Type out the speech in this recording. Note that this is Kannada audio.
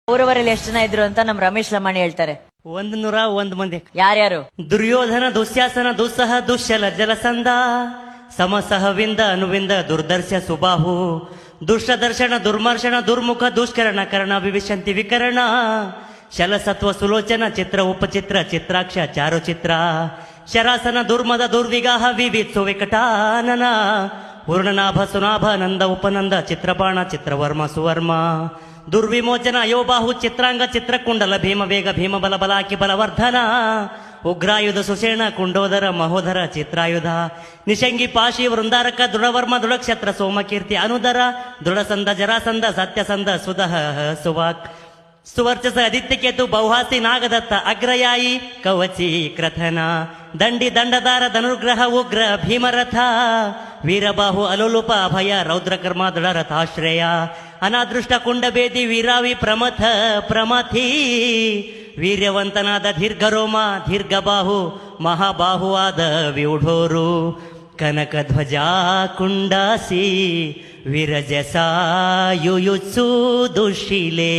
ಕೌರವರಲ್ಲಿ ಎಷ್ಟು ಜನ ಇದ್ರು ಅಂತ ನಮ್ ರಮೇಶ್ ಲಮಾಣಿ ಹೇಳ್ತಾರೆ. 101 ಮಂದಿ. ಯಾರ್ಯಾರು? ದುರ್ಯೋಧನ, ದುಶ್ಯಾಸನ, ದುಸ್ಸಹ, ದುಶ್ಶಲ, ಜಲಸಂಧ, ಸಮಸಹವಿಂದ, ಅನುವಿಂದ, ದುರ್ದರ್ಶ, ಸುಬಾಹು, ದುಷ್ಟದರ್ಶನ, ದುರ್ಮರ್ಶನ, ದುರ್ಮುಖ, ದುಷ್ಕರಣ, ಕರ್ಣ, ವಿವಿಶಂತಿ, ವಿಕರಣ, ಶಲಸತ್ವ, ಸುಲೋಚನ, ಚಿತ್ರ, ಉಪಚಿತ್ರ, ಚಿತ್ರಾಕ್ಷ, ಚಾರುಚಿತ್ರ, ಶರಾಸನ, ದುರ್ಮದ, ದುರ್ವಿಗಾಹ, ವಿವಿತ್ಸು, ವಿಕಟಾನನ, ಪೂರ್ಣನಾಭ, ಸುನಾಭ, ನಂದ, ಉಪನಂದ, ಚಿತ್ರಬಾಣ, ಚಿತ್ರವರ್ಮ, ಸುವರ್ಮ, ದುರ್ವಿಮೋಚನ, ಅಯೋಬಾಹು, ಚಿತ್ರಾಂಗ, ಚಿತ್ರಕುಂಡಲ, ಭೀಮ ವೇಗ, ಭೀಮ ಬಲ, ಬಲಾಕಿ ಬಲವರ್ಧನ, ಉಗ್ರಾಯುಧ, ಸುಷೇಣ, ಕುಂಡೋದರ, ಮಹೋದರ, ಚಿತ್ರಾಯುಧ, ನಿಶಂಗಿ, ಪಾಶಿ, ವೃಂದಾರಕ, ದೃಢವರ್ಮ, ದೃಢಕ್ಷತ್ರ, ಸೋಮಕೀರ್ತಿ, ಅನುದರ, ದೃಢಸಂದ, ಜರಾಸಂದ, ಸತ್ಯಸಂದ, ಸುದಹ, ಸುವಾಕ್, ಸುವರ್ಚಸ, ಆದಿತ್ಯಕೇತು, ಬೌಹಾಸಿ, ನಾಗದತ್ತ, ಅಗ್ರಯಾಯಿ, ಕವಚಿ, ಕ್ರಥನ, ದಂಡಿ, ದಂಡದಾರ, ಧನುರ್ಗ್ರಹ, ಉಗ್ರ, ಭೀಮರಥ, ವೀರಬಾಹು, ಅಲೋಲುಪ, ಅಭಯ, ರೌದ್ರಕರ್ಮ, ದೃಢರಥಾಶ್ರಯ, ಅನಾದೃಷ್ಟ, ಕುಂಡಬೇದಿ, ವೀರಾವಿ, ಪ್ರಮಥ, ಪ್ರಮಥಿ, ವೀರ್ಯವಂತನಾದ ದೀರ್ಘರೋಮ, ದೀರ್ಘಬಾಹು, ಮಹಾಬಾಹುವಾದ ವ್ಯೂಢೋರು, ಕನಕಧ್ವಜ, ಕುಂಡಾಸಿ, ವಿರಜಸ, ಯುಯುತ್ಸು, ದುಶೀಲೇ.